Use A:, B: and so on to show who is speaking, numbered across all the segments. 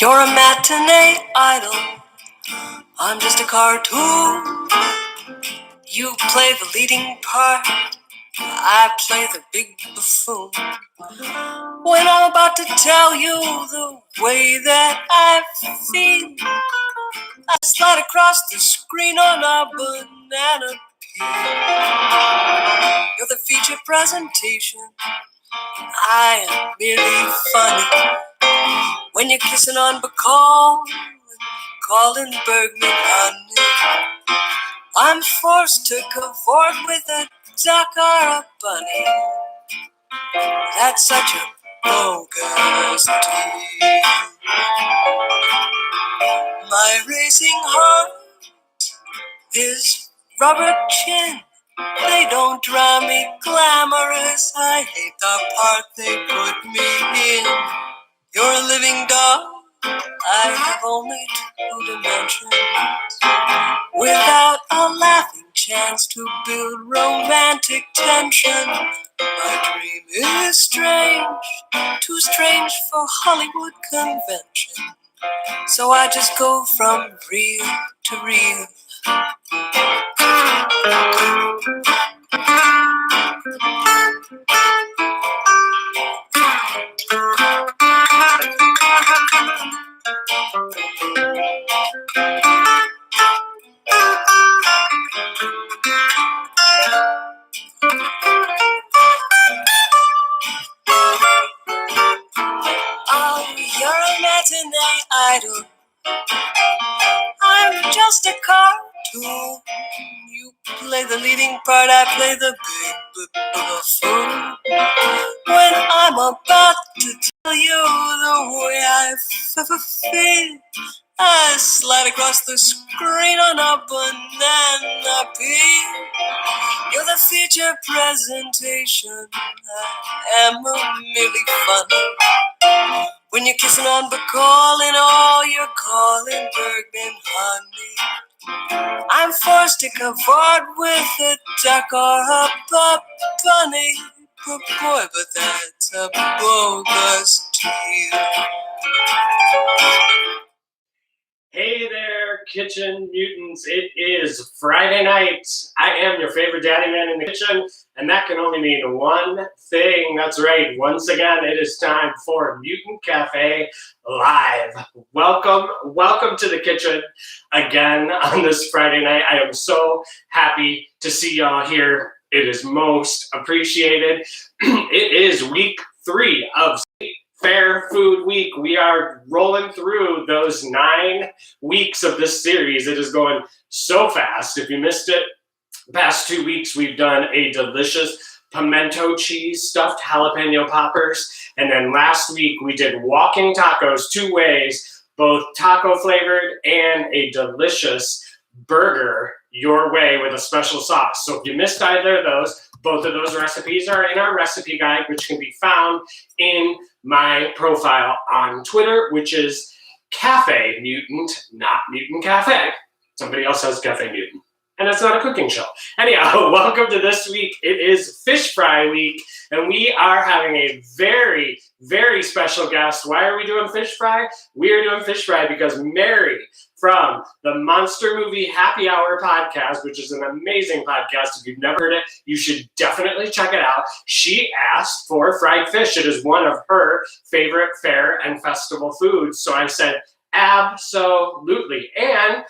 A: You're a matinee idol, I'm just a cartoon. You play the leading part, I play the big buffoon. When I'm about to tell you the way that I feel, I slide across the screen on a banana peel. You're the feature presentation, I am merely funny. When you're kissing on Bacall and calling Bergman honey, I'm forced to cavort with a duck or a bunny. That's such a bogus deal. My racing heart, this rubber chin, they don't drive me glamorous. I hate the part they put me in. You're a living doll, I have only 2 dimensions. Without a laughing chance to build romantic tension. My dream is strange, too strange for Hollywood convention. So I just go from real to real. Oh, you're a matinee idol, I'm just a cartoon. You play the leading part, I play the big buffoon. When I'm about to tell you the way I feel, I slide across the screen on a banana peel. You're the feature presentation, I am merely funny. When you're kissing on Bacall and all you're calling Bergman honey, I'm forced to cavort with a duck or a bunny. But boy, but that's a bogus deal.
B: Hey there, kitchen mutants. It is Friday night. I am your favorite daddy man in the kitchen, and that can only mean one thing. That's right. Once again, it is time for Mutant Cafe Live. Welcome to the kitchen again on this Friday night. I am so happy to see y'all here. It is most appreciated. It is week 3 of Fair Food Week. We are rolling through those 9 weeks of this series. It is going so fast. If you missed it, the past 2 weeks we've done a delicious pimento cheese stuffed jalapeno poppers. And then last week we did walking tacos 2 ways, both taco flavored and a delicious burger your way with a special sauce. So if you missed either of those, both of those recipes are in our recipe guide, which can be found in my profile on Twitter, which is Cafe Mutant, not Mutant Cafe. Somebody else has Cafe Mutant, and it's not a cooking show. Anyhow, welcome to this week. It is Fish Fry Week, and we are having a very, very special guest. Why are we doing Fish Fry? We are doing Fish Fry because Mary from the Monster Movie Happy Hour podcast, which is an amazing podcast. If you've never heard it, you should definitely check it out. She asked for fried fish. It is one of her favorite fair and festival foods. So I said, absolutely. And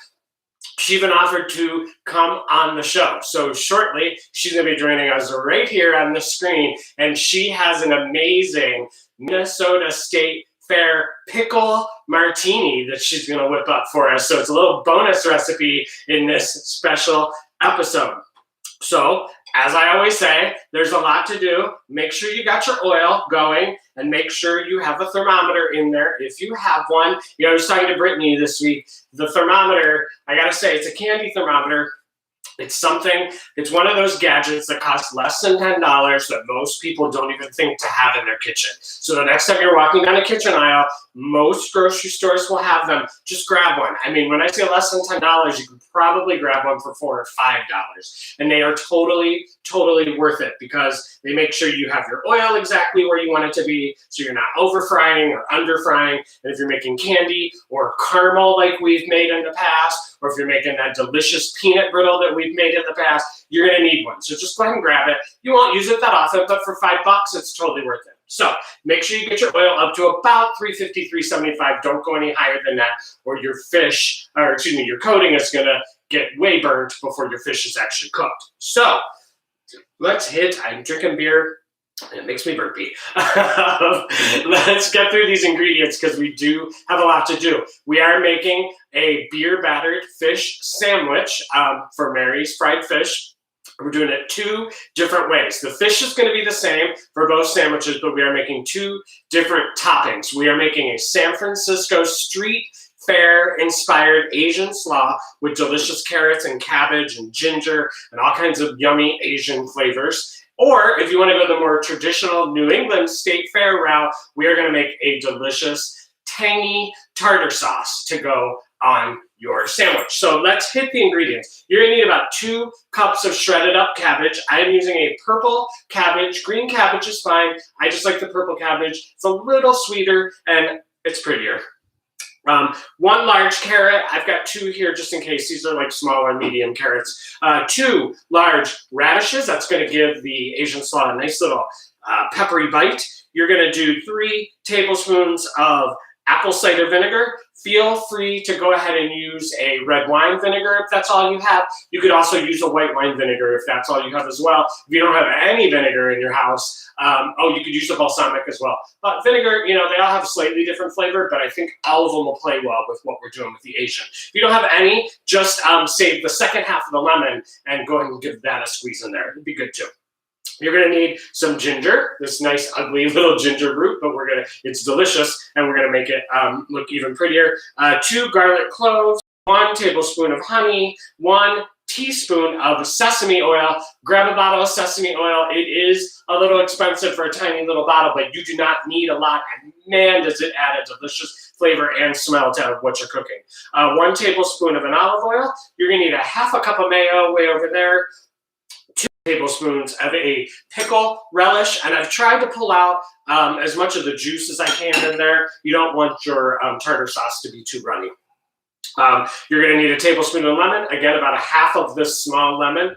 B: she even offered to come on the show. So shortly, she's going to be joining us right here on the screen. And she has an amazing Minnesota State Fair pickle martini that she's going to whip up for us. So it's a little bonus recipe in this special episode. So, as I always say, there's a lot to do. Make sure you got your oil going and make sure you have a thermometer in there. If you have one, I was talking to Brittany this week. The thermometer, I got to say, it's a candy thermometer. It's one of those gadgets that costs less than $10 that most people don't even think to have in their kitchen. So the next time you're walking down a kitchen aisle, most grocery stores will have them. Just grab one. I mean, when I say less than $10, you can probably grab one for $4 or $5. And they are totally, totally worth it because they make sure you have your oil exactly where you want it to be, so you're not over frying or under frying. And if you're making candy or caramel like we've made in the past, or if you're making that delicious peanut brittle that we've made in the past, you're gonna need one. So just go ahead and grab it. You won't use it that often, but for $5, it's totally worth it. So make sure you get your oil up to about 350, 375. Don't go any higher than that, or your fish, or excuse me, your coating is gonna get way burnt before your fish is actually cooked. So I'm drinking beer. It makes me burpy. Let's get through these ingredients because we do have a lot to do. We are making a beer battered fish sandwich for Mary's fried fish. We're doing it 2 different ways. The fish is going to be the same for both sandwiches, but we are making 2 different toppings. We are making a San Francisco street fair inspired Asian slaw with delicious carrots and cabbage and ginger and all kinds of yummy Asian flavors. Or if you want to go the more traditional New England state fair route, we are going to make a delicious, tangy tartar sauce to go on your sandwich. So let's hit the ingredients. You're going to need about 2 cups of shredded up cabbage. I am using a purple cabbage. Green cabbage is fine. I just like the purple cabbage. It's a little sweeter and it's prettier. 1 large carrot. I've got 2 here just in case. These are like small or medium carrots. 2 large radishes. That's going to give the Asian slaw a nice little peppery bite. You're going to do 3 tablespoons of apple cider vinegar. Feel free to go ahead and use a red wine vinegar if that's all you have. You could also use a white wine vinegar if that's all you have as well. If you don't have any vinegar in your house, you could use a balsamic as well. But vinegar, they all have a slightly different flavor, but I think all of them will play well with what we're doing with the Asian. If you don't have any, just save the second half of the lemon and go ahead and give that a squeeze in there. It'd be good too. You're going to need some ginger, this nice ugly little ginger root, but it's delicious and we're going to make it look even prettier. 2 garlic cloves, 1 tablespoon of honey, 1 teaspoon of sesame oil. Grab a bottle of sesame oil. It is a little expensive for a tiny little bottle, but you do not need a lot. And man, does it add a delicious flavor and smell to what you're cooking. 1 tablespoon of an olive oil. You're going to need a half a cup of mayo way over there. 2 tablespoons of a pickle relish, and I've tried to pull out as much of the juice as I can in there. You don't want your tartar sauce to be too runny. You're going to need a tablespoon of lemon, again about a half of this small lemon.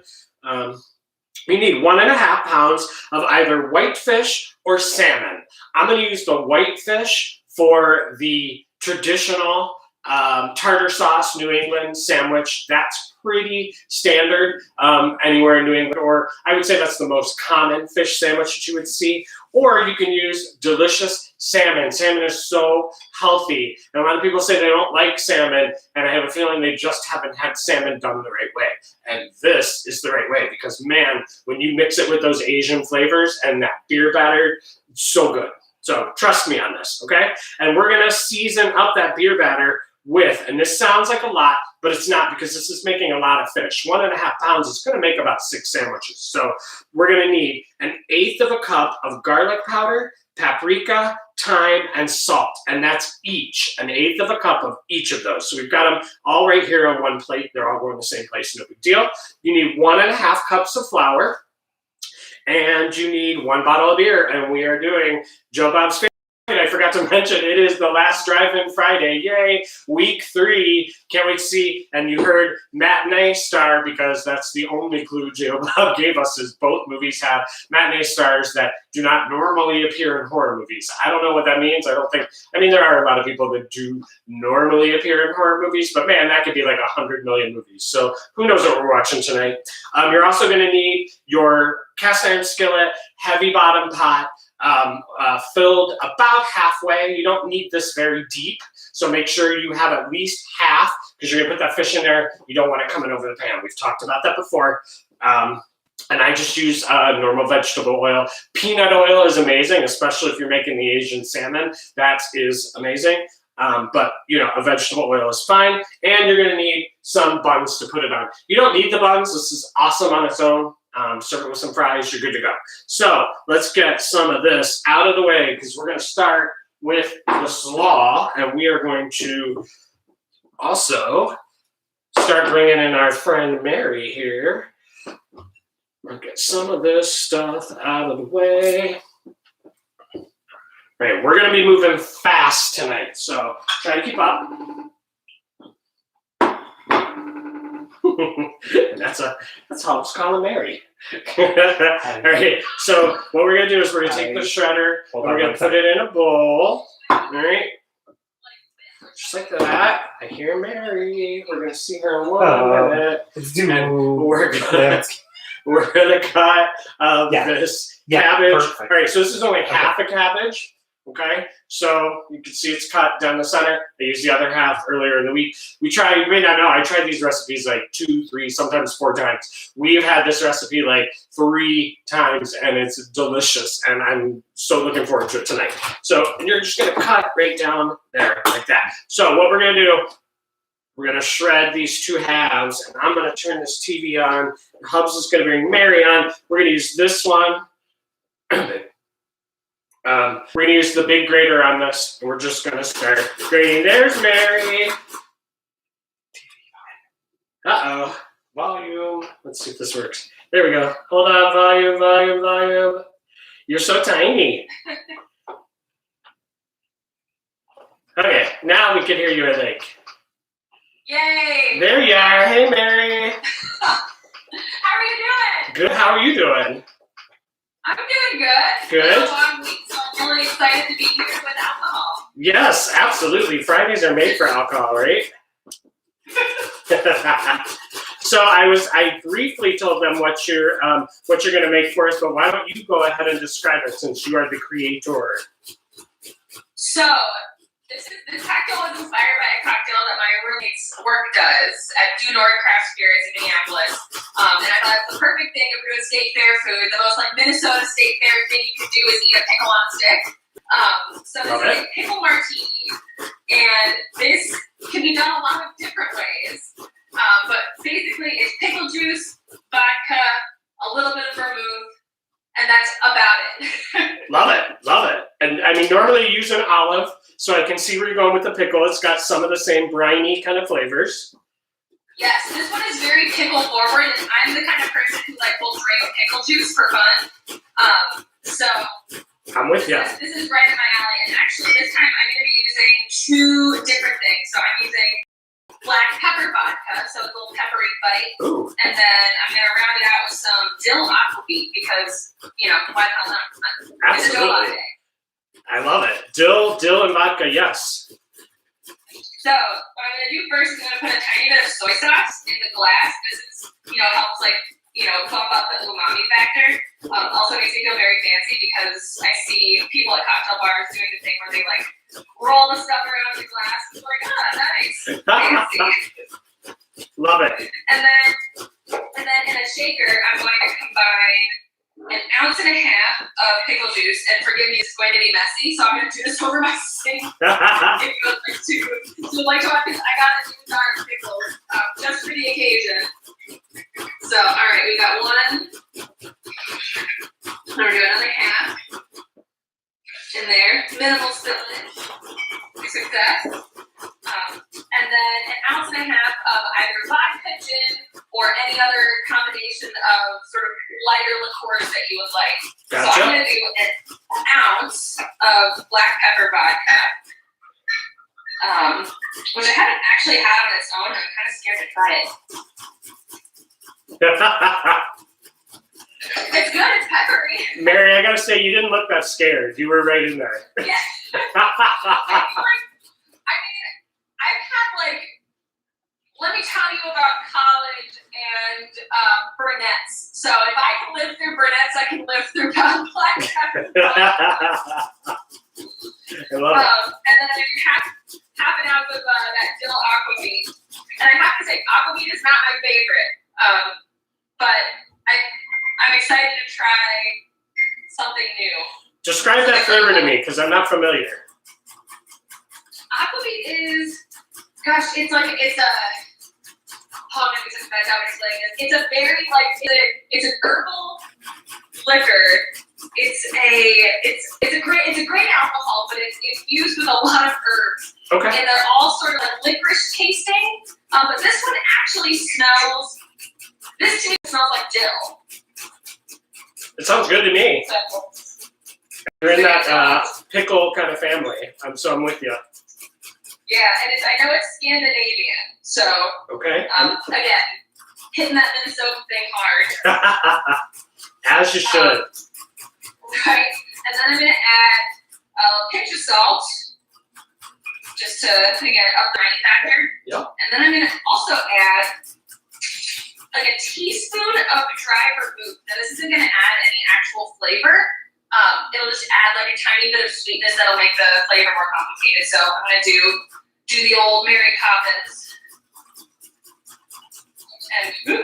B: You need 1.5 pounds of either white fish or salmon. I'm going to use the white fish for the traditional tartar sauce New England sandwich. That's pretty standard anywhere in New England, or I would say that's the most common fish sandwich that you would see. Or you can use delicious salmon. Salmon is so healthy. And a lot of people say they don't like salmon, and I have a feeling they just haven't had salmon done the right way. And this is the right way because, man, when you mix it with those Asian flavors and that beer batter, it's so good. So trust me on this, okay? And we're going to season up that beer batter with, and this sounds like a lot, but it's not because this is making a lot of fish. 1.5 pounds is going to make about 6 sandwiches. So we're going to need 1/8 of a cup of garlic powder, paprika, thyme, and salt. And that's each, 1/8 of a cup of each of those. So we've got them all right here on one plate. They're all going the same place, no big deal. You need 1.5 cups of flour, and you need 1 bottle of beer. And we are doing Joe Bob's favorite. I forgot to mention, it is the last drive-in Friday. Yay, week 3. Can't wait to see. And you heard matinee star because that's the only clue Joe Bob gave us is both movies have matinee stars that do not normally appear in horror movies. I don't know what that means. There are a lot of people that do normally appear in horror movies, but man, that could be like 100 million movies. So who knows what we're watching tonight. You're also going to need your cast iron skillet, heavy bottom pot, filled about halfway. You don't need this very deep, so make sure you have at least half because you're gonna put that fish in there. You don't want it coming over the pan. We've talked about that before. And I just use normal vegetable oil. Peanut oil is amazing, especially if you're making the Asian salmon. That is amazing. But, a vegetable oil is fine. And you're going to need some buns to put it on. You don't need the buns. This is awesome on its own. Serve it with some fries. You're good to go. So let's get some of this out of the way because we're going to start with the slaw. And we are going to also start bringing in our friend Mary here. We'll get some of this stuff out of the way. Right, we're going to be moving fast tonight, so try to keep up. that's how it's calling Mary. All right, so what we're going to do is we're going to take the shredder, and we're going to put it in a bowl. All right, just like that. I hear Mary. We're going to see her in 1 minute. And we're going to cut this cabbage. Perfect. All right, so this is only half a cabbage. Okay, so you can see it's cut down the center. I used the other half earlier in the week. You may not know, I tried these recipes like 2, 3, sometimes 4 times. We've had this recipe like 3 times and it's delicious and I'm so looking forward to it tonight. So you're just gonna cut right down there like that. So what we're gonna do, we're gonna shred these 2 halves and I'm gonna turn this TV on. Hubs is gonna bring Mary on. We're gonna use this one. We're going to use the big grater on this, and we're just going to start grating. There's Mary. Uh-oh. Volume. Let's see if this works. There we go. Hold on. Volume, volume, volume. You're so tiny. Okay, now we can hear you, I think.
C: Yay!
B: There you are. Hey, Mary.
C: How are you doing?
B: Good. How are you doing?
C: I'm doing good.
B: Good.
C: It's a long week, so I'm really excited to be here with alcohol.
B: Yes, absolutely. Fridays are made for alcohol, right? So I briefly told them what you're going to make for us, but why don't you go ahead and describe it since you are the creator?
C: So this cocktail was inspired by a cocktail that my roommate's work does at Due North Craft Spirits in Minneapolis. And I thought it's the perfect thing of doing state fair food. The most like Minnesota state fair thing you could do is eat a pickle on a stick. So this is a pickle martini. And this can be done a lot of different ways. But basically it's pickle juice, vodka, a little bit of vermouth, and that's about it.
B: Love it. Love it. And I mean, normally you use an olive, so I can see where you're going with the pickle. It's got some of the same briny kind of flavors.
C: Yes, this one is very pickle forward, and I'm the kind of person who will drink pickle juice for fun. So
B: I'm with you.
C: This is right in my alley, and actually this time I'm going to be using 2 different things. So I'm using black pepper vodka, so it's a little peppery bite.
B: Ooh.
C: And then I'm going to round it out with some dill aquavit because, why the hell not? It's a dill latte.
B: I love it. Dill and vodka, yes.
C: So what I'm going to do first is I'm going to put a tiny bit of soy sauce in the glass. This is, helps bump up the umami factor. Also makes me feel very fancy because I see people at cocktail bars doing the thing where they roll the stuff around the glass. It's like, nice, fancy.
B: Love it.
C: And then in a shaker, I'm going to combine 1.5 ounces of pickle juice, and forgive me, it's going to be messy, so I'm going to do this over my sink. If you would like to watch this, I got a new jar of pickles just for the occasion. So, all right, we got 1. I'm going to do another half in there. Minimal spillage. Success. And then 1.5 ounces of either vodka, gin, or any other combination of sort of lighter liqueurs that you would like.
B: Gotcha.
C: So I'm going to do 1 ounce of black pepper vodka, which I haven't actually had on its own. I'm kind of scared to try it. It's good. It's peppery.
B: Mary, I gotta say, you didn't look that scared. You were right in there.
C: Yeah. Let me tell you about college and brunettes. So if I can live through brunettes, I can live through black pepper.
B: I love it.
C: And then I do half an ounce of that dill aquavit. And I have to say, aquavit is not my favorite, but I'm excited to try something new.
B: Describe that flavor to me, because I'm not familiar.
C: Aquavit sweet is, gosh, it's like, it's a, oh, maybe it's bad how to explain this. It's a very, like, it's an herbal liquor. It's a great alcohol, but it's infused with a lot of herbs.
B: Okay.
C: And they're all sort of like licorice tasting. But this one actually smells, this to me smells like dill.
B: It sounds good to me.
C: So,
B: You're in that pickle kind of family, so I'm with you.
C: yeah, and I know it's Scandinavian, so
B: Okay.
C: again, hitting that Minnesota thing hard.
B: As you should.
C: Right, and then I'm gonna add a pinch of salt, just to again up the briny factor.
B: Yep.
C: And then I'm gonna also add like a teaspoon of dry vermouth. Now this isn't gonna add any actual flavor. It'll just add like a tiny bit of sweetness that'll make the flavor more complicated. So I'm gonna do the old Mary Poppins. And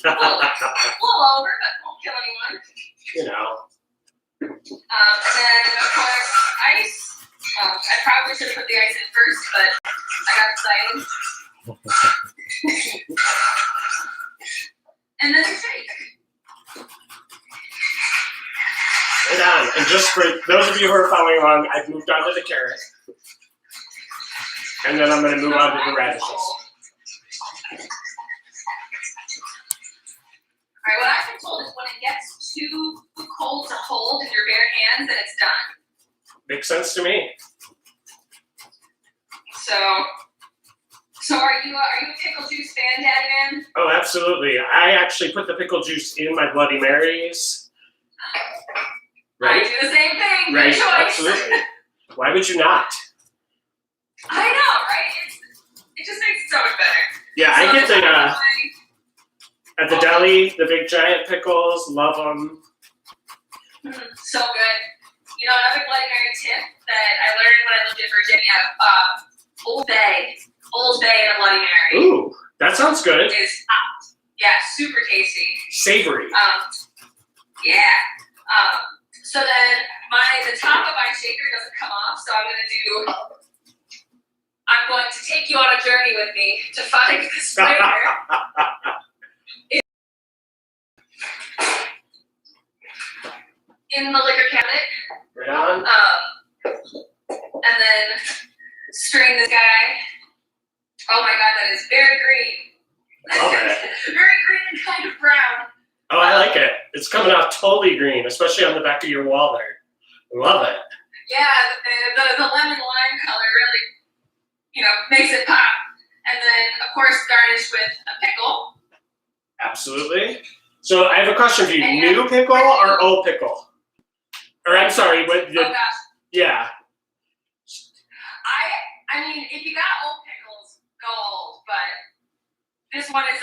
C: a little over, but won't kill anyone.
B: You know.
C: And then of course ice. I probably should have put the ice in first, but I got excited. And then a shake.
B: Right on. And just for those of you who are following along, I've moved on to the carrot. And then I'm going to move on to the radishes.
C: Alright, what I've been told is when it gets too cold to hold in your bare hands, then it's done.
B: Makes sense to me.
C: So are you a pickle juice fan, Daddy Man?
B: Oh, absolutely. I actually put the pickle juice in my Bloody Marys. Right?
C: I do the same thing.
B: Right,
C: Good choice.
B: absolutely. Why would you not?
C: I know, right? It just makes it so much better.
B: Yeah,
C: So
B: I get the at the deli, the big giant pickles, love them.
C: So good. You know, another Bloody Mary tip that I learned when I lived in Virginia, Old Bay and a Bloody Mary.
B: Ooh, that sounds good.
C: Is yeah, super tasty.
B: Savory.
C: Yeah. So then the top of my shaker doesn't come off, so I'm going to take you on a journey with me to find this flavor. In the liquor cabinet.
B: Right on.
C: And then strain this guy. Oh my god, that is very green.
B: Love it.
C: Very green and kind of brown.
B: Oh, I like it. It's coming off totally green, especially on the back of your wall there. Love it.
C: Yeah, the lemon lime color really, makes it pop. And then, of course, garnish with a pickle.
B: Absolutely. So I have a question for you.
C: And
B: New pickle or old pickle? Or I'm sorry, what?
C: Oh gosh.
B: Yeah.
C: I mean, if you got old pickles, go old. But this one is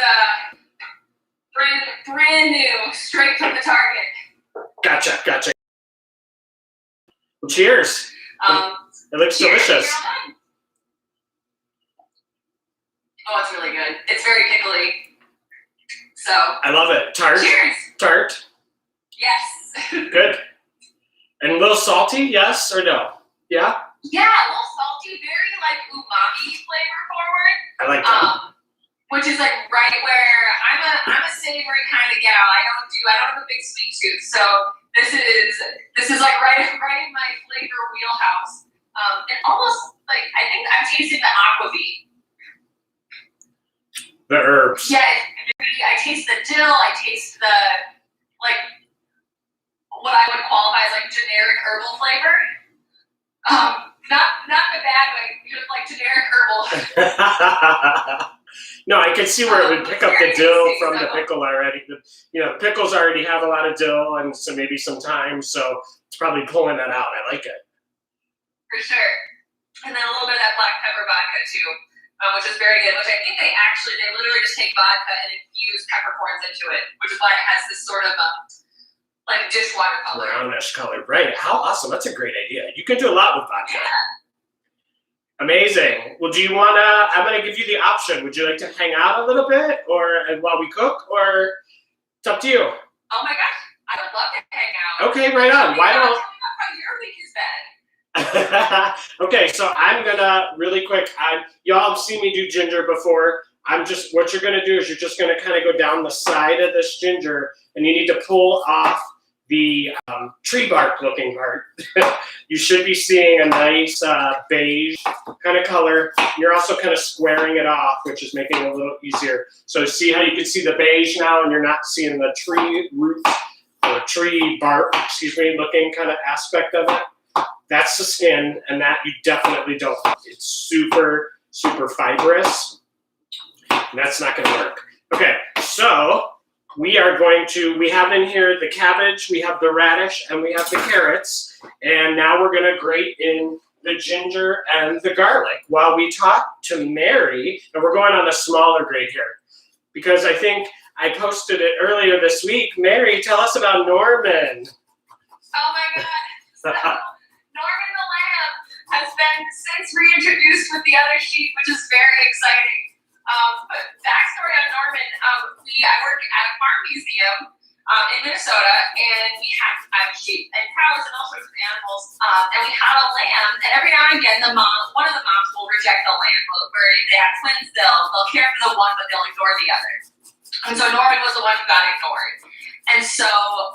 C: brand new, straight from the Target.
B: Gotcha. Well, cheers. It looks
C: Cheers.
B: delicious.
C: Oh, it's really good. It's very pickly. So.
B: I love it. Tart.
C: Cheers.
B: Tart.
C: Yes.
B: Good. And a little salty, yes or no? Yeah?
C: Yeah, a little salty, very like umami flavor forward.
B: I like that.
C: Which is like right where I'm a savory kind of gal. I don't have a big sweet tooth, so this is like right in my flavor wheelhouse. And almost like I think I'm tasting the aquavit.
B: The herbs.
C: Yeah, I taste the dill. I taste the like what I would qualify as like generic herbal flavor. Not in a bad way, just like generic herbal.
B: No, I can see where it would pick up the dill from the pickle already. Pickles already have a lot of dill and so maybe some thyme, so it's probably pulling that out. I like it.
C: For sure. And then a little bit of that black pepper vodka too, which is very good, which I think they literally just take vodka and infuse peppercorns into it, which is why it has this sort of like dishwater color.
B: Brownish color, right. How awesome. That's a great idea. You can do a lot with vodka.
C: Yeah.
B: Amazing. Well, do you want to, I'm going to give you the option. Would you like to hang out a little bit while we cook, or it's up to you?
C: Oh my gosh, I would love to hang out.
B: Okay, right on. Why don't...
C: Tell me about how your week has been.
B: Okay, so I'm gonna really quick. Y'all have seen me do ginger before. What you're gonna do is you're just gonna kind of go down the side of this ginger, and you need to pull off the tree bark looking part. You should be seeing a nice beige kind of color. You're also kind of squaring it off, which is making it a little easier. So see how you can see the beige now, and you're not seeing the tree root or tree bark, looking kind of aspect of it. That's the skin, and that you definitely don't want. It's super, super fibrous, and that's not gonna work. Okay, so we have in here the cabbage, we have the radish, and we have the carrots, and now we're gonna grate in the ginger and the garlic while we talk to Mary, and we're going on a smaller grate here, because I think I posted it earlier this week. Mary, tell us about Norman.
C: Oh my God. Norman the lamb has been since reintroduced with the other sheep, which is very exciting. But backstory on Norman, I work at a farm museum in Minnesota, and we have sheep and cows and all sorts of animals, and we had a lamb, and every now and again, one of the moms will reject the lamb. Where if they have twins, they'll care for the one, but they'll ignore the other. And so Norman was the one who got ignored. And so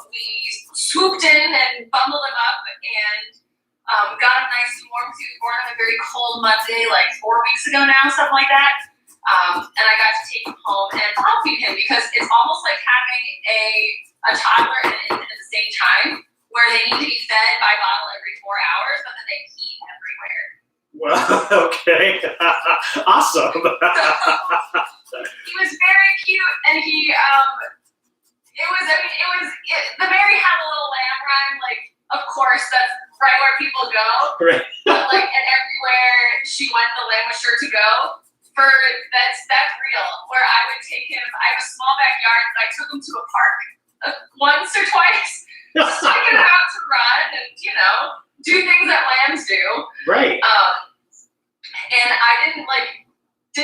C: we swooped in and bundled him up and got him nice and warm. He was born on a very cold Monday, like 4 weeks ago now, something like that. And I got to take him home and bottle feed him, because it's almost like having a toddler and an infant at the same time, where they need to be fed by bottle every 4 hours, but then they pee everywhere.
B: Well, okay. Awesome.
C: So, he was very cute, and the Mary Had a Little Lamb rhyme, like, of course, that's right where people go.
B: Right.
C: But like, and everywhere she went, the lamb was sure to go. That's real. Where I would take him, I have a small backyard, but I took him to a park once or twice, so I get him out to run and do things that lambs do.
B: Right.
C: And I didn't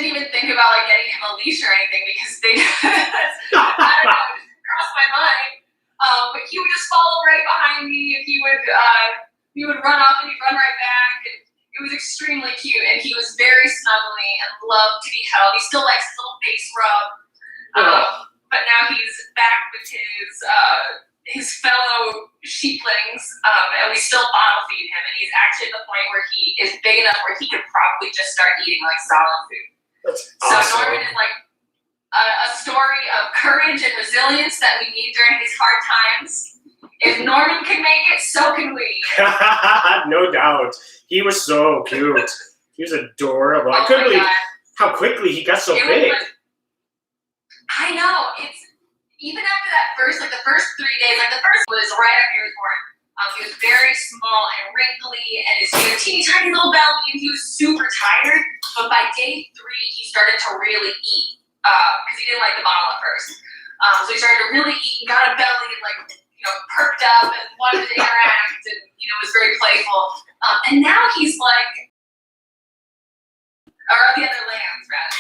C: even think about like getting him a leash or anything, because I don't know, it just crossed my mind. But he would just follow right behind me, and he would run off and he'd run right back, and it was extremely cute, and he was very snuggly and loved to be held. He still likes his little face rub, but now he's back with his fellow sheeplings, and we still bottle feed him, and he's actually at the point where he is big enough where he could probably just start eating like solid food.
B: That's
C: so
B: awesome.
C: Norman is like a story of courage and resilience that we need during these hard times. If Norman can make it, so can we.
B: No doubt. He was so cute. He was adorable. I couldn't believe how quickly he got so big.
C: I know. It's even after that the first 3 days, like the first was right after he was born. He was very small and wrinkly, and he had a teeny tiny little belly, and he was super tired. But by day 3, he started to really eat, because he didn't like the bottle at first. So he started to really eat and got a belly and perked up and wanted to interact and was very playful. And now he's like, or the other lambs rather,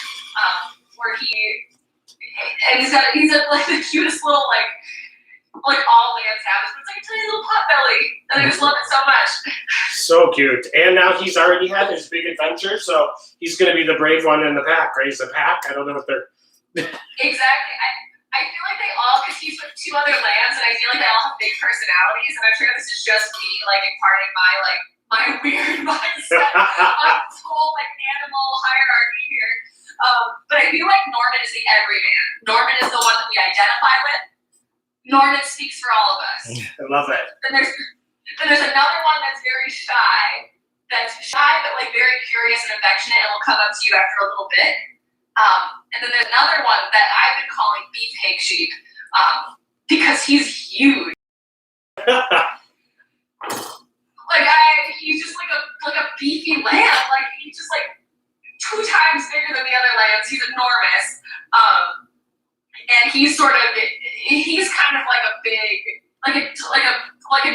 C: where he's like the cutest little like all lambs have. It's like a tiny little pot belly, and I just love it so much.
B: So cute. And now he's already had his big adventure, so he's going to be the brave one in the pack. Raise the pack. I don't know what they're.
C: Exactly. I feel like they all, because he's with 2 other lambs, and I feel like they all have big personalities, and I'm sure this is just me imparting my weird mindset on this whole animal hierarchy here. But I feel like Norman is the everyman. Norman is the one that we identify with. Norman speaks for all of us.
B: I love it.
C: Then there's another one that's very shy, but very curious and affectionate, and will come up to you after a little bit. And then there's another one that I've been calling Beefcake Sheep, because he's huge. He's just like a beefy lamb. He's just 2 times bigger than the other lambs. He's enormous. And he's kind of like a big, like a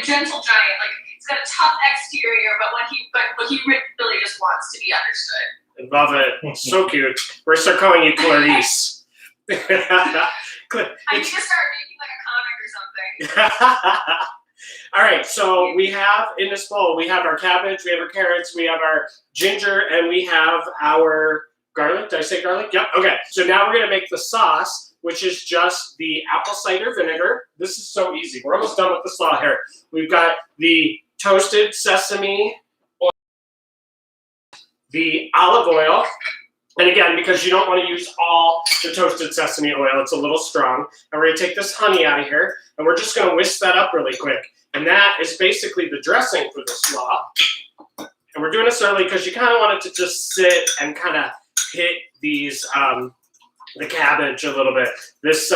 C: gentle giant. He's got a tough exterior, but he really just wants to be understood.
B: I love it. So cute. We're start calling you Clarice.
C: I need to start making a comic or something.
B: All right, so we have in this bowl, we have our cabbage, we have our carrots, we have our ginger, and we have our garlic. Did I say garlic? Yep, okay. So now we're gonna make the sauce, which is just the apple cider vinegar. This is so easy. We're almost done with the slaw here. We've got the toasted sesame oil, the olive oil, and again, because you don't want to use all the toasted sesame oil, it's a little strong. And we're gonna take this honey out of here, and we're just gonna whisk that up really quick. And that is basically the dressing for the slaw. And we're doing this early because you kind of want it to just sit and kind of hit these, the cabbage a little bit. This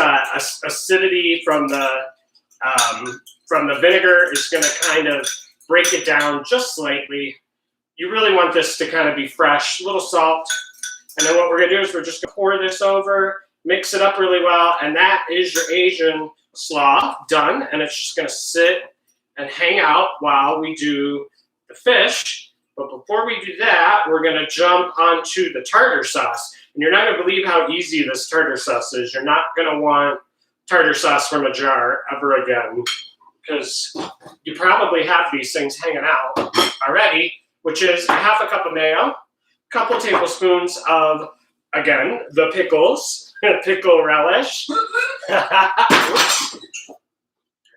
B: acidity from the vinegar is gonna kind of break it down just slightly. You really want this to kind of be fresh, a little salt. And then what we're gonna do is we're just gonna pour this over, mix it up really well, and that is your Asian slaw done. And it's just gonna sit and hang out while we do the fish. But before we do that, we're gonna jump onto the tartar sauce. And you're not gonna believe how easy this tartar sauce is. You're not gonna want tartar sauce from a jar ever again, because you probably have these things hanging out already, which is a half a cup of mayo, a couple tablespoons of, again, the pickles, pickle relish.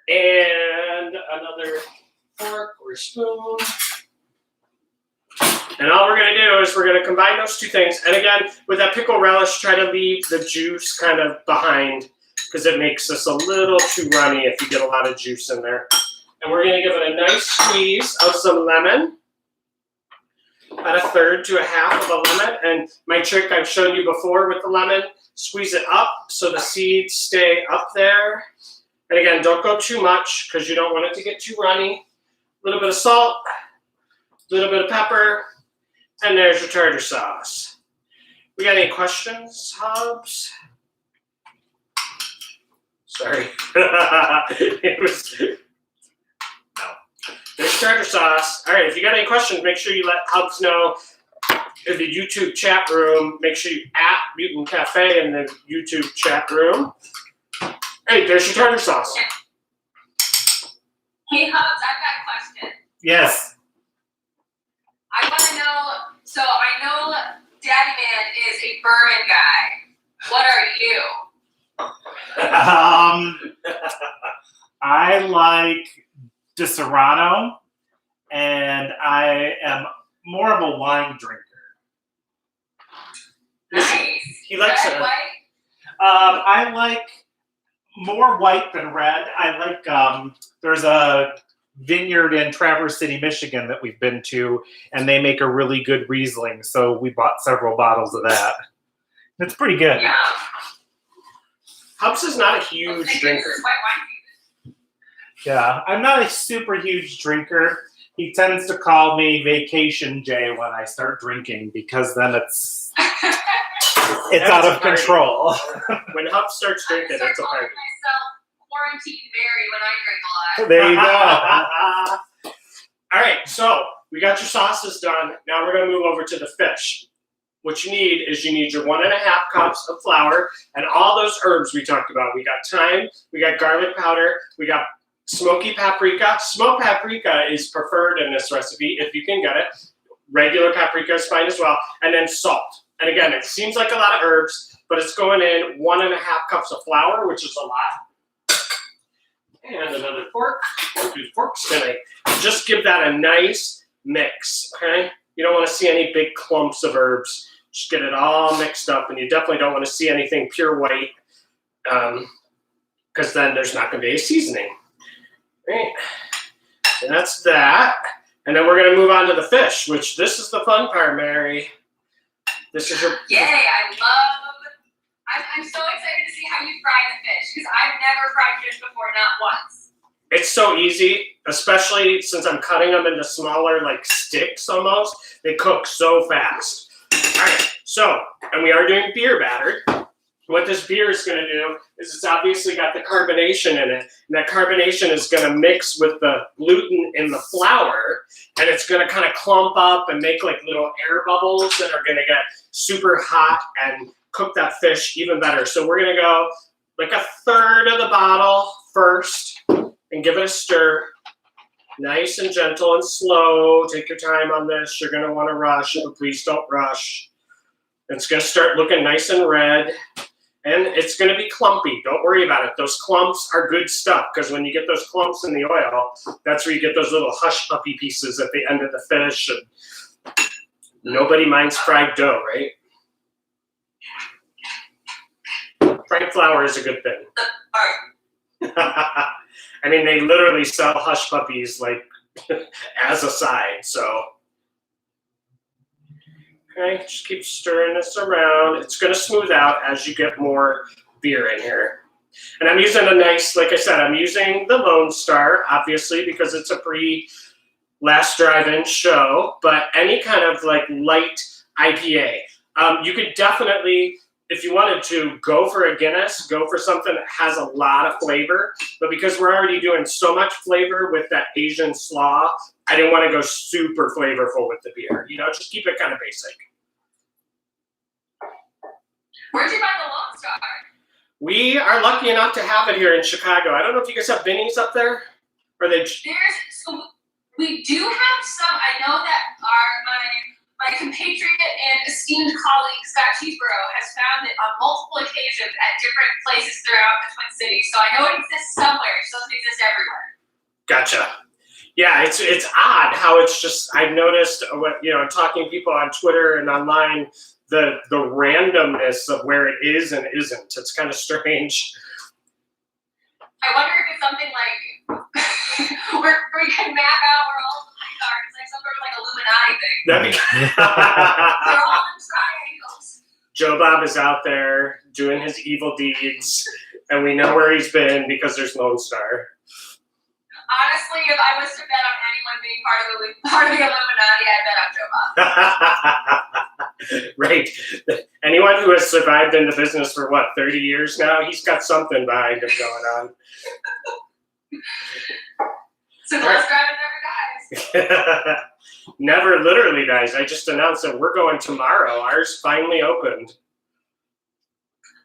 B: And another fork or spoon. And all we're gonna do is we're gonna combine those two things. And again, with that pickle relish, try to leave the juice kind of behind because it makes this a little too runny if you get a lot of juice in there. And we're gonna give it a nice squeeze of some lemon. About a third to a half of a lemon. And my trick I've shown you before with the lemon, squeeze it up so the seeds stay up there. And again, don't go too much because you don't want it to get too runny. A little bit of salt, a little bit of pepper, and there's your tartar sauce. We got any questions, Hobbs? Sorry. It was... No. There's tartar sauce. All right, if you got any questions, make sure you let Hobbs know in the YouTube chat room. Make sure you @ Mutant Cafe in the YouTube chat room. Hey, there's your tartar sauce.
C: Hey, Hobbs, I've got a question.
A: Yes.
C: I want to know, so I know Daddy Man is a bourbon guy. What are you?
A: I like De Serrano, and I am more of a wine drinker.
C: Nice.
B: He likes
C: Red,
B: it.
C: white?
A: I like more white than red. I like, there's a vineyard in Traverse City, Michigan that we've been to, and they make a really good Riesling. So we bought several bottles of that. It's pretty good.
C: Yeah.
B: Hobbs is not a huge drinker.
C: White wine.
A: Yeah, I'm not a super huge drinker. He tends to call me Vacation Jay when I start drinking because then it's out of control.
B: When Hobbs starts drinking, it's a party.
C: Myself quarantine Mary when I drink a lot.
A: There you go.
B: All right, so we got your sauces done. Now we're going to move over to the fish. What you need is you need your 1.5 cups of flour and all those herbs we talked about. We got thyme, we got garlic powder, we got smoky paprika. Smoked paprika is preferred in this recipe if you can get it. Regular paprika is fine as well. And then salt. And again, it seems like a lot of herbs, but it's going in 1.5 cups of flour, which is a lot. And another fork. We'll do fork spinning. Just give that a nice mix, okay? You don't want to see any big clumps of herbs. Just get it all mixed up, and you definitely don't want to see anything pure white because then there's not going to be a seasoning. Right. So that's that. And then we're going to move on to the fish, which this is the fun part, Mary. This is your...
C: Yay, I'm so excited to see how you fry the fish because I've never fried fish before, not once.
B: It's so easy, especially since I'm cutting them into smaller, like sticks almost. They cook so fast. All right, so, and we are doing beer battered. What this beer is going to do is it's obviously got the carbonation in it. And that carbonation is going to mix with the gluten in the flour. And it's going to kind of clump up and make like little air bubbles that are going to get super hot and cook that fish even better. So we're going to go like a third of the bottle first and give it a stir. Nice and gentle and slow. Take your time on this. You're going to want to rush, but please don't rush. It's going to start looking nice and red. And it's going to be clumpy. Don't worry about it. Those clumps are good stuff because when you get those clumps in the oil, that's where you get those little hush puppy pieces at the end of the fish. And nobody minds fried dough, right? Fried flour is a good thing. I mean, they literally sell hush puppies like as a side, so. Okay, just keep stirring this around. It's going to smooth out as you get more beer in here. And I'm using a nice, like I said, I'm using the Lone Star, obviously, because it's a pre-last drive-in show, but any kind of like light IPA. You could definitely, if you wanted to, go for a Guinness, go for something that has a lot of flavor, but because we're already doing so much flavor with that Asian slaw, I didn't want to go super flavorful with the beer. You know, just keep it kind of basic.
C: Where'd you buy the Lone Star?
B: We are lucky enough to have it here in Chicago. I don't know if you guys have Binnies up there, or they.
C: So we do have some. I know that my compatriot and esteemed colleague Scott Cheeseborough has found it on multiple occasions at different places throughout the Twin Cities. So I know it exists somewhere. It just doesn't exist everywhere.
B: Gotcha. Yeah, it's odd how it's just, I've noticed, talking to people on Twitter and online, the randomness of where it is and isn't. It's kind of strange.
C: I wonder if it's something like where we can map out where all the lights are. It's like some sort of like Illuminati thing. They're all in triangles.
B: Joe Bob is out there doing his evil deeds, and we know where he's been because there's Lone Star.
C: Honestly, if I was to bet on anyone being part of the Illuminati, I'd bet on Joe Bob.
B: Right. Anyone who has survived in the business for, 30 years now, he's got something behind him going on.
C: So Bus Driving never dies.
B: Never literally dies. I just announced that we're going tomorrow. Ours finally opened.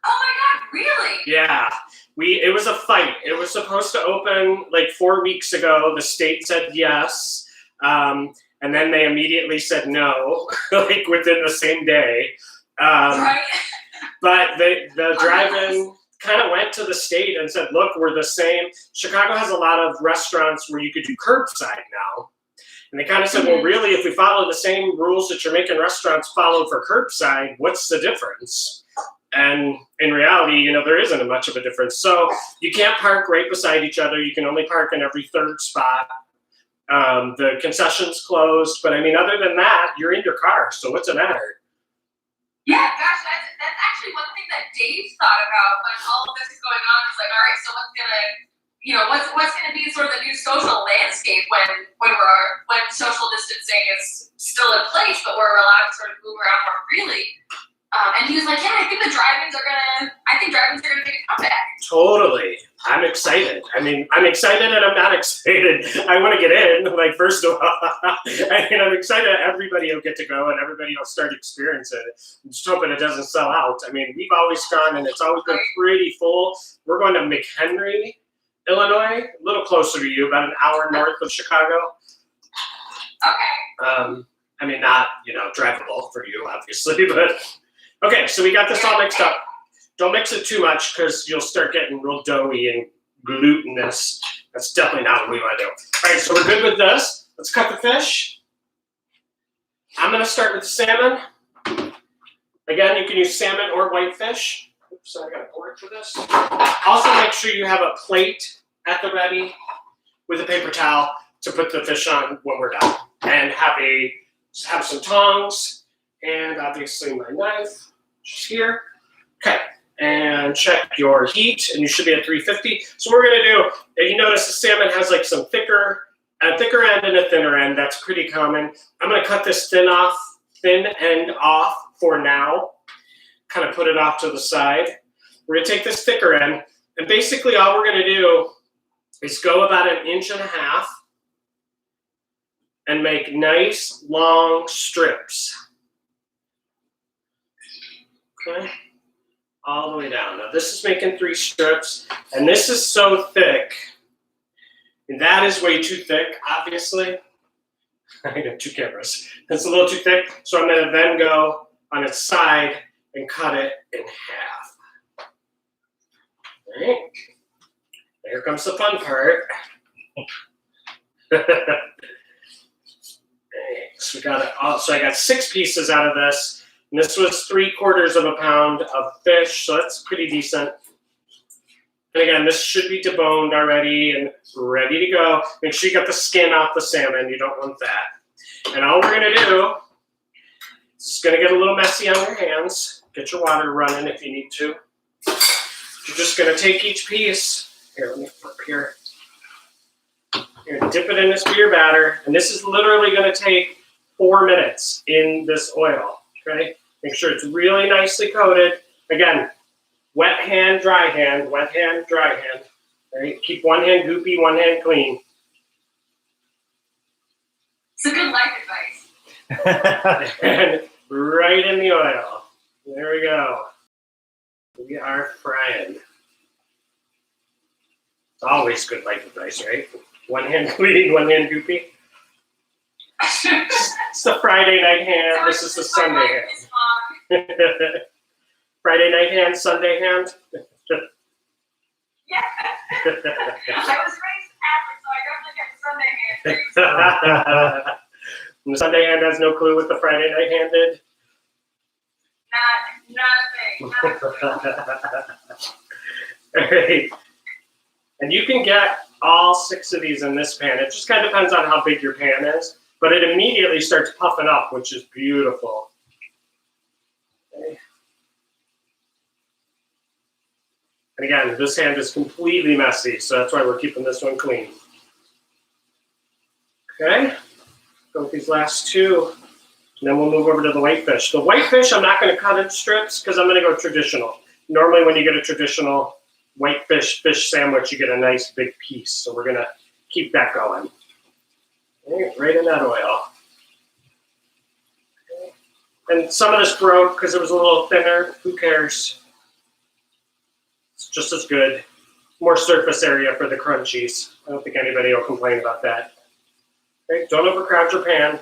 C: Oh my God, really?
B: Yeah. It was a fight. It was supposed to open like 4 weeks ago. The state said yes. And then they immediately said no, like within the same day.
C: Right.
B: But the drive-in kind of went to the state and said, look, we're the same. Chicago has a lot of restaurants where you could do curbside now. And they kind of said, well, really, if we follow the same rules that you're making restaurants follow for curbside, what's the difference? And in reality, there isn't much of a difference. So you can't park right beside each other. You can only park in every third spot. The concession's closed. But I mean, other than that, you're in your car. So what's the matter?
C: Yeah, gosh, that's actually one thing that Dave thought about when all of this is going on. It's like, all right, so what's gonna be sort of the new social landscape when social distancing is still in place, but we're allowed to sort of move around more freely. And he was like, yeah, I think drive-ins are gonna make a comeback. Totally.
B: I'm excited. I mean, I'm excited and I'm not excited. I want to get in, first of all. I'm excited that everybody will get to go and everybody will start experiencing it. I'm just hoping it doesn't sell out. I mean, we've always gone and it's always been pretty full. We're going to McHenry, Illinois, a little closer to you, about an hour north of Chicago.
C: Okay.
B: I mean, not, drivable for you, obviously, but okay, so we got this all mixed up. Don't mix it too much because you'll start getting real doughy and glutinous. That's definitely not what we want to do. All right, so we're good with this. Let's cut the fish. I'm going to start with salmon. Again, you can use salmon or whitefish. Oops, I got a board for this. Also, make sure you have a plate at the ready with a paper towel to put the fish on when we're done. And have some tongs and obviously my knife just here. Okay. And check your heat, and you should be at 350. So what we're gonna do, if you notice the salmon has like some thicker end and a thinner end. That's pretty common. I'm gonna cut this thin end off for now. Kind of put it off to the side. We're gonna take this thicker end, and basically all we're gonna do is go about 1.5 inches and make nice long strips. Okay. All the way down. Now this is making 3 strips, and this is so thick And that is way too thick, obviously. I got two cameras. It's a little too thick, so I'm going to then go on its side and cut it in half. All right. Here comes the fun part. So we got it all. So I got 6 pieces out of this. And this was 3/4 pound of fish, so that's pretty decent. And again, this should be deboned already and ready to go. Make sure you got the skin off the salmon. You don't want that. And all we're going to do, it's going to get a little messy on your hands. Get your water running if you need to. You're just going to take each piece. Here, let me flip here. You're going to dip it in this beer batter. And this is literally going to take 4 minutes in this oil. Okay? Make sure it's really nicely coated. Again, wet hand, dry hand, wet hand, dry hand. All right? Keep one hand goopy, one hand clean.
C: It's a good life advice.
B: And right in the oil. There we go. We are frying. It's always good life advice, right? One hand clean, one hand goopy. It's the Friday night hand. This is the Sunday hand. Friday night hand, Sunday hand.
C: Yeah. I was raised Catholic, so I definitely get the Sunday hand.
B: And the Sunday hand has no clue what the Friday night hand did.
C: Not a thing.
B: All right. And you can get all 6 of these in this pan. It just kind of depends on how big your pan is. But it immediately starts puffing up, which is beautiful. Okay. And again, this hand is completely messy, so that's why we're keeping this one clean. Okay. Go with these last 2. And then we'll move over to the whitefish. The whitefish, I'm not going to cut in strips because I'm going to go traditional. Normally when you get a traditional whitefish fish sandwich, you get a nice big piece. So we're going to keep that going. Right in that oil. And some of this broke because it was a little thinner. Who cares? It's just as good. More surface area for the crunchies. I don't think anybody will complain about that. Okay, don't overcrowd your pan.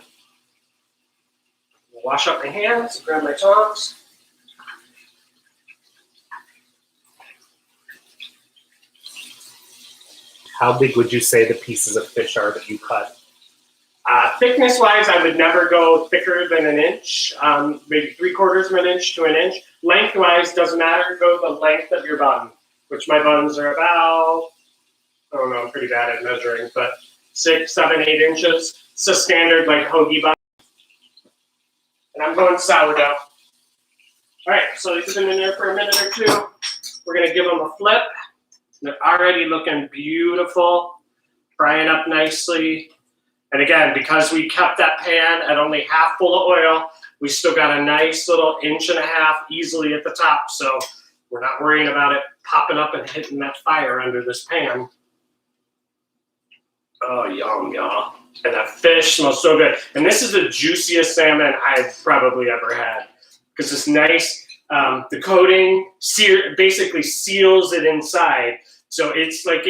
B: Wash up my hands, grab my tongs.
A: How big would you say the pieces of fish are that you cut?
B: Thickness-wise, I would never go thicker than an inch, maybe 3/4 of an inch to an inch. Length-wise, doesn't matter. Go the length of your bun, which my buns are about, I don't know, I'm pretty bad at measuring, but 6, 7, 8 inches. It's a standard like hoagie bun. And I'm going sourdough. All right, so these have been in there for a minute or 2. We're going to give them a flip. They're already looking beautiful, frying up nicely. And again, because we kept that pan at only half full of oil, we still got a nice little 1.5 inches easily at the top. So we're not worrying about it popping up and hitting that fire under this pan. Oh, yum, yum. And that fish smells so good. And this is the juiciest salmon I've probably ever had. Because it's nice, the coating basically seals it inside. So it's like,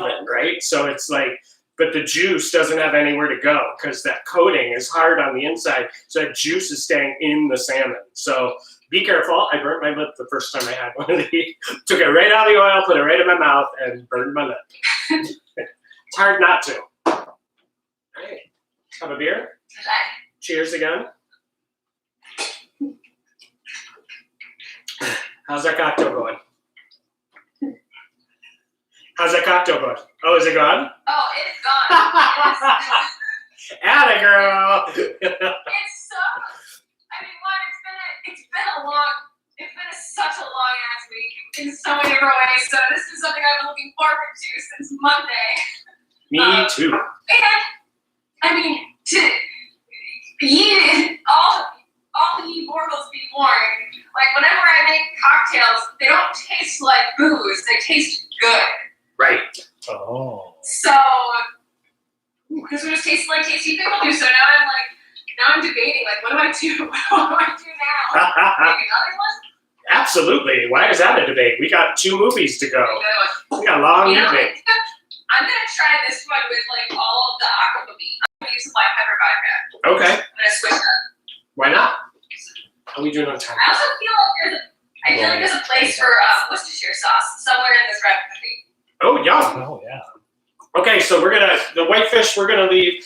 B: right? So it's like, but the juice doesn't have anywhere to go because that coating is hard on the inside. So that juice is staying in the salmon. So be careful. I burnt my lip the first time I had one of these. Took it right out of the oil, put it right in my mouth, and burned my lip. It's hard not to. All right. Have a beer? Cheers again. How's that cocktail going? How's that cocktail going? Oh, is it gone?
C: Oh, it's gone.
B: Atta girl.
C: It's so. I mean, it's been such a long ass week in so many different ways. So this is something I've been looking forward to since Monday.
B: Me too.
C: And I mean, all ye mortals be warned. Like whenever I make cocktails, they don't taste like booze. They taste good.
B: Right.
A: Oh.
C: So, because we just taste like tasty pickle juice. So now I'm debating, like, what do I do? What do I do now? Make another one?
B: Absolutely. Why is that a debate? We got 2 movies to go. We got a long evening.
C: I'm gonna try this one with like all of the aqua meat. I'm gonna use some black pepper vodka.
B: Okay.
C: I'm gonna switch up.
B: Why not? How are we doing on time?
C: I also feel like there's a place for Worcestershire sauce somewhere in this recipe.
B: Oh, yum.
A: Oh, yeah.
B: Okay, so the whitefish, we're gonna leave,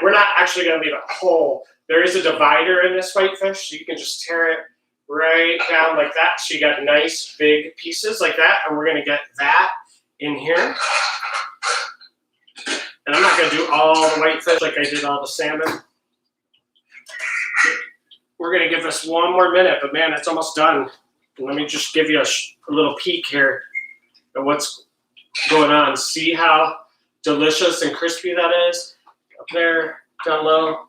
B: we're not actually gonna leave it whole. There is a divider in this whitefish, so you can just tear it right down like that. So you got nice big pieces like that, and we're gonna get that in here. And I'm not gonna do all the whitefish like I did all the salmon. We're gonna give this one more minute, but man, it's almost done. And let me just give you a little peek here at what's going on. See how delicious and crispy that is? Up there, down low.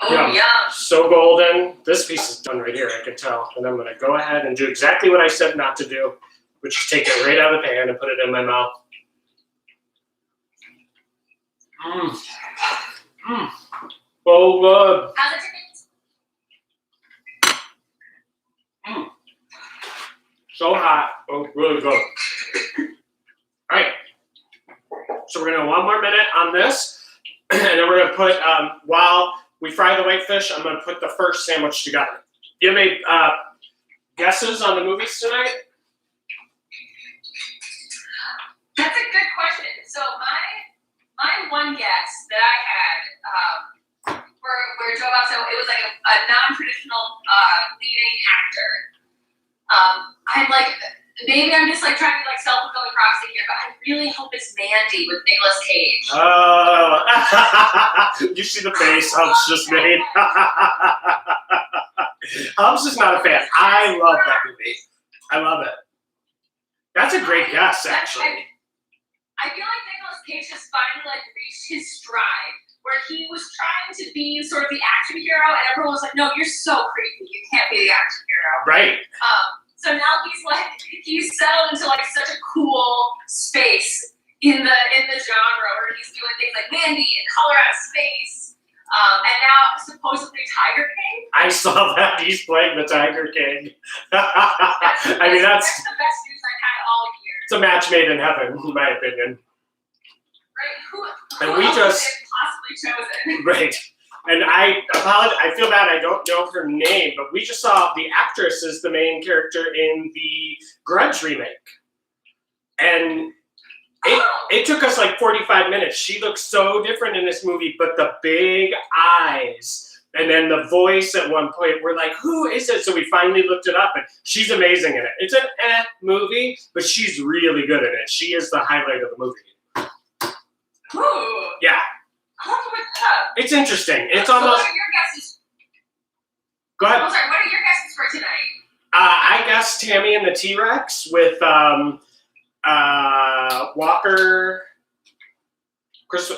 C: Oh, yeah.
B: So golden. This piece is done right here, I can tell. And I'm gonna go ahead and do exactly what I said not to do, which is take it right out of the pan and put it in my mouth. Mmm. Mmm. So good.
C: How's it taste?
B: Mmm. So hot. Oh, really good. All right. So we're gonna go one more minute on this, and then we're gonna put while we fry the whitefish, I'm gonna put the first sandwich together. You have any guesses on the movies tonight?
C: That's a good question. So my one guess that I had for Joe Bob, so it was like a non-traditional leading actor. I'm like, maybe I'm just like trying to like self-fulfilling prophecy here, but I really hope it's Mandy with Nicolas Cage.
B: Oh, you see the face Hubs just made. Hubs is not a fan. I love that movie. I love it. That's a great guess, actually.
C: I feel like Nicolas Cage has finally like reached his stride, where he was trying to be sort of the action hero, and everyone was like, "No, you're so creepy. You can't be the action hero."
B: Right.
C: So now he's settled into like such a cool space in the genre where he's doing things like Mandy and Color Out of Space, and now supposedly Tiger King.
B: I saw that he's playing the Tiger King.
C: That's
B: that's
C: the best news I've had all year.
B: It's a match made in heaven, in my opinion.
C: Right? Who
B: And we
C: else
B: just
C: could have possibly chosen?
B: right. And I apologize. I feel bad. I don't know her name, but we just saw the actress is the main character in the Grudge remake, and it took us like 45 minutes. She looks so different in this movie, but the big eyes and then the voice at one point, we're like, who is it? So we finally looked it up, and she's amazing in it. It's an movie, but she's really good in it. She is the highlight of the movie.
C: Ooh.
B: Yeah.
C: I'll have to look it up.
B: It's interesting. It's
C: So
B: almost.
C: what are your guesses?
B: Go ahead.
C: I'm sorry, what are your guesses for tonight?
B: I guess Tammy and the T-Rex with Walker.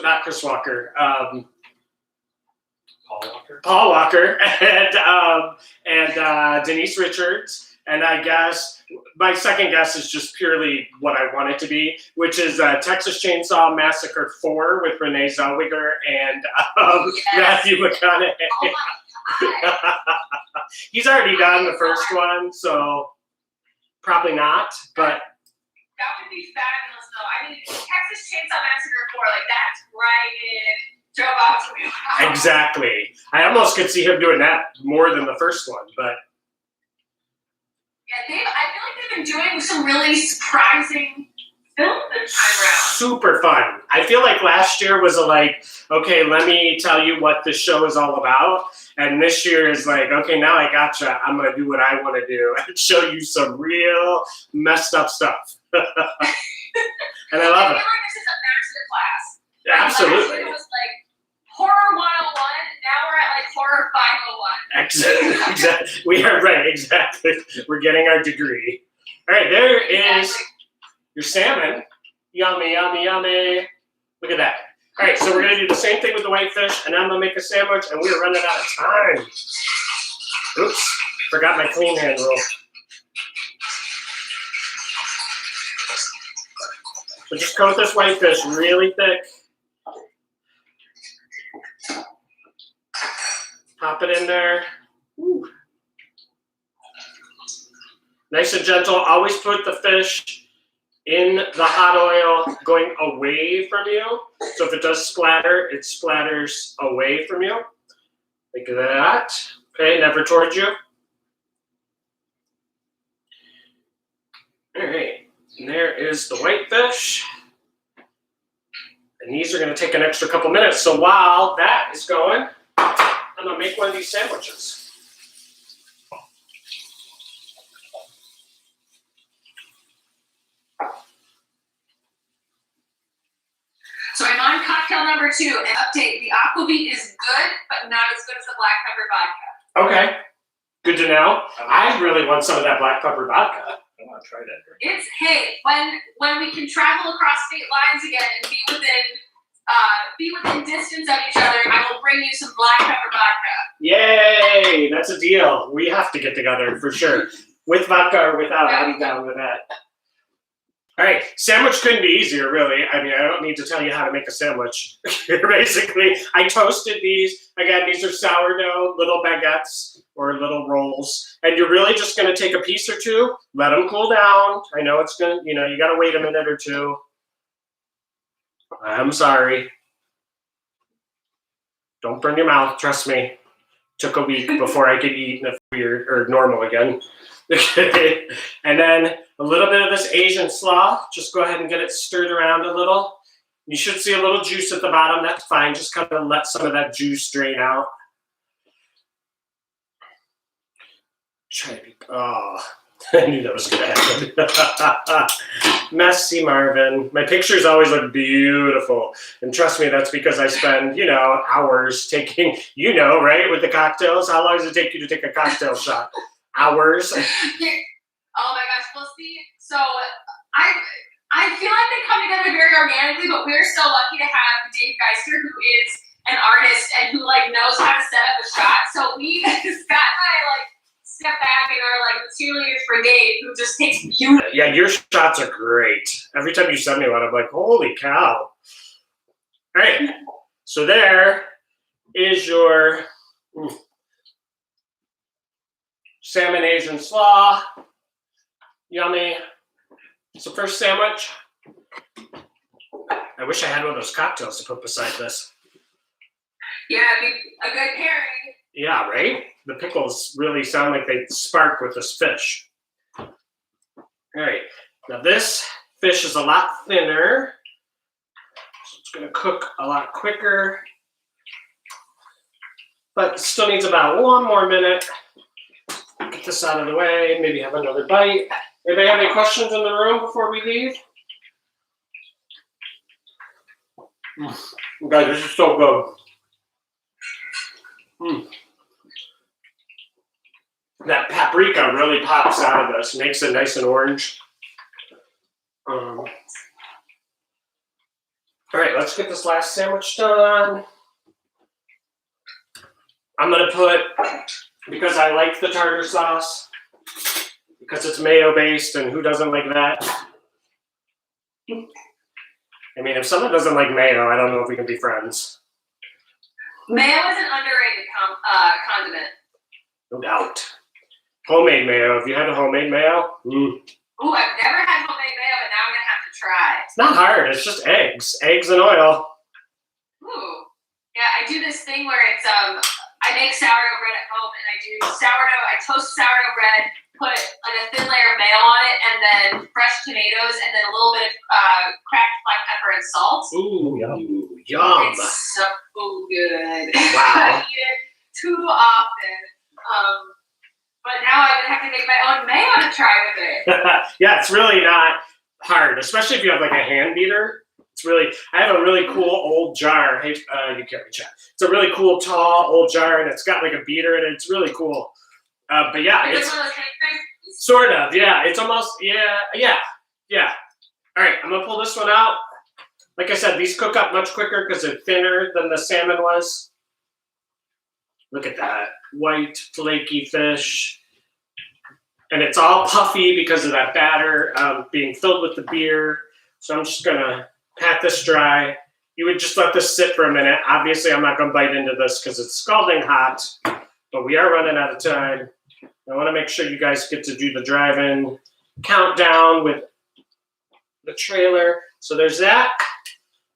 B: Not Chris Walker. Paul Walker and Denise Richards. And I guess my second guess is just purely what I want it to be, which is Texas Chainsaw Massacre 4 with Renee Zellweger and Matthew McConaughey.
C: Oh my God.
B: He's already done the first one, so probably not, but...
C: That would be fabulous, though. I mean, Texas Chainsaw Massacre 4, like, that's right in Joe Bob's wheelhouse.
B: Exactly. I almost could see him doing that more than the first one, but...
C: Yeah, I feel like they've been doing some really surprising films this time around.
B: Super fun. I feel like last year was okay, let me tell you what the show is all about. And this year is like, okay, now I gotcha. I'm going to do what I want to do and show you some real messed up stuff. And I love it.
C: I feel like this is a master class.
B: Yeah, absolutely.
C: It was like horror 101. Now we're at like horror 501.
B: Exactly. We are right. Exactly. We're getting our degree. All right. There is your salmon. Yummy, yummy, yummy. Look at that. All right. So we're going to do the same thing with the whitefish, and I'm going to make a sandwich, and we are running out of time. Oops. Forgot my clean hand rule. So just coat this whitefish really thick. Pop it in there. Ooh. Nice and gentle. Always put the fish in the hot oil going away from you. So if it does splatter, it splatters away from you. Like that. Okay, never towards you. All right, and there is the whitefish. And these are going to take an extra couple minutes. So while that is going, I'm going to make one of these sandwiches.
C: So I'm on cocktail number 2. And update, the aquavit is good, but not as good as the black pepper vodka.
B: Okay, good to know. I really want some of that black pepper vodka.
D: I want to try that drink.
C: It's, hey, when we can travel across state lines again and be within distance of each other, I will bring you some black pepper vodka.
B: Yay, that's a deal. We have to get together for sure. With vodka or without, I'm down with that. All right, sandwich couldn't be easier, really. I mean, I don't need to tell you how to make a sandwich. Basically, I toasted these. Again, these are sourdough, little baguettes or little rolls. And you're really just going to take a piece or two, let them cool down. I know it's going to, you got to wait a minute or two. I'm sorry. Don't burn your mouth, trust me. Took a week before I could eat weird or normal again. And then a little bit of this Asian slaw. Just go ahead and get it stirred around a little. You should see a little juice at the bottom. That's fine. Just kind of let some of that juice drain out. Try to be. Oh, I knew that was going to happen. Messy Marvin. My pictures always look beautiful. And trust me, that's because I spend, hours taking, right, with the cocktails. How long does it take you to take a cocktail shot? Hours.
C: Oh my gosh, well see, so I feel like they come together very organically, but we're so lucky to have Dave Geister, who is an artist and who knows how to set up a shot. So Scott and I step back in our cheerleaders brigade who just takes beautiful.
B: Yeah, your shots are great. Every time you send me one, I'm like, holy cow. All right, so there is your salmon Asian slaw. Yummy. It's the first sandwich. I wish I had one of those cocktails to put beside this.
C: Yeah, it'd be a good pairing.
B: Yeah, right? The pickles really sound like they spark with this fish. All right. Now this fish is a lot thinner. So it's going to cook a lot quicker. But it still needs about 1 more minute. Get this out of the way, maybe have another bite. Anybody have any questions in the room before we leave? Guys, this is so good. That paprika really pops out of this, makes it nice and orange. All right, let's get this last sandwich done. I'm going to put, because I like the tartar sauce, because it's mayo-based, and who doesn't like that? I mean, if someone doesn't like mayo, I don't know if we can be friends.
C: Mayo is an underrated condiment.
B: No doubt. Homemade mayo. Have you had a homemade mayo?
C: Ooh, I've never had homemade mayo, but now I'm going to have to try.
B: It's not hard. It's just eggs. Eggs and oil.
C: Ooh. Yeah, I do this thing where it's, I make sourdough bread at home, and I do I toast sourdough bread, put a thin layer of mayo on it, and then fresh tomatoes, and then a little bit of cracked black pepper and salt.
B: Ooh, yum.
C: It's so good.
B: Wow.
C: I eat it too often. But now I'm going to have to make my own mayo to try with it.
B: Yeah, it's really not hard, especially if you have a hand beater. It's really, I have a really cool old jar. Hey, you can't reach out. It's a really cool, tall, old jar, and it's got a beater in it. It's really cool. But yeah, it's
C: one of those things?
B: Sort of, yeah. It's almost, yeah. All right, I'm going to pull this one out. Like I said, these cook up much quicker because they're thinner than the salmon was. Look at that. White, flaky fish. And it's all puffy because of that batter being filled with the beer. So I'm just going to pat this dry. You would just let this sit for a minute. Obviously, I'm not going to bite into this because it's scalding hot. But we are running out of time. I want to make sure you guys get to do the drive-in countdown with the trailer. So there's that.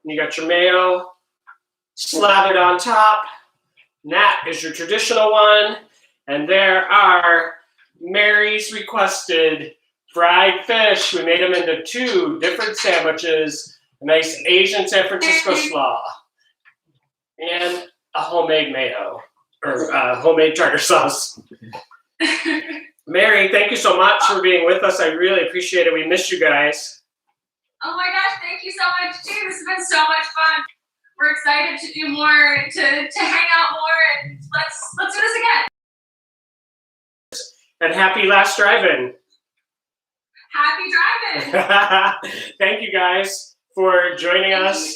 B: And you got your mayo slathered on top. And that is your traditional one. And there are Mary's requested fried fish. We made them into 2 different sandwiches. A nice Asian San Francisco slaw. And a homemade mayo. Or homemade tartar sauce. Mary, thank you so much for being with us. I really appreciate it. We missed you guys.
C: Oh my gosh, thank you so much too. This has been so much fun. We're excited to do more, to hang out more, and let's do this again.
B: And happy last drive-in.
C: Happy driving.
B: Thank you guys for joining us.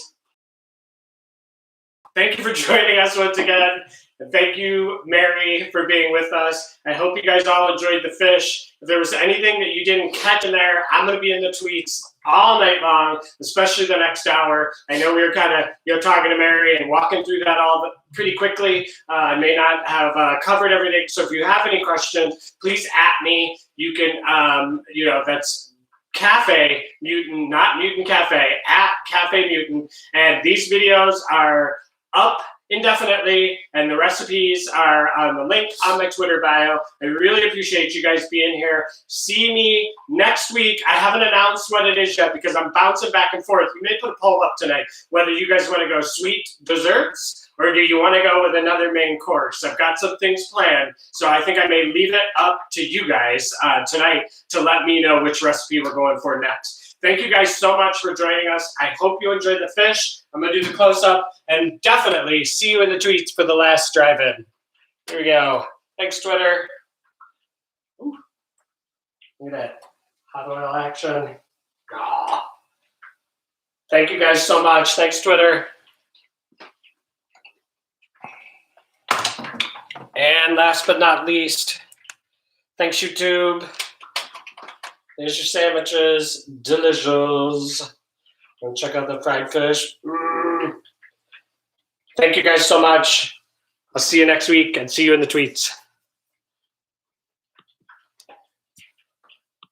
B: Thank you for joining us once again. And thank you, Mary, for being with us. I hope you guys all enjoyed the fish. If there was anything that you didn't catch in there, I'm going to be in the tweets all night long, especially the next hour. I know we were kind of talking to Mary and walking through that all pretty quickly. I may not have covered everything. So if you have any questions, please at me. You can, that's Cafe Mutant, not Mutant Cafe, at Cafe Mutant. And these videos are up indefinitely, and the recipes are on the link on my Twitter bio. I really appreciate you guys being here. See me next week. I haven't announced what it is yet because I'm bouncing back and forth. We may put a poll up tonight whether you guys want to go sweet desserts or do you want to go with another main course. I've got some things planned, so I think I may leave it up to you guys tonight to let me know which recipe we're going for next. Thank you guys so much for joining us. I hope you enjoyed the fish. I'm going to do the close-up and definitely see you in the tweets for the last drive-in. Here we go. Thanks, Twitter. Ooh. Look at that hot oil action. Oh. Thank you guys so much. Thanks, Twitter. And last but not least, thanks, YouTube. There's your sandwiches. Delicious. And check out the fried fish. Thank you guys so much. I'll see you next week and see you in the tweets.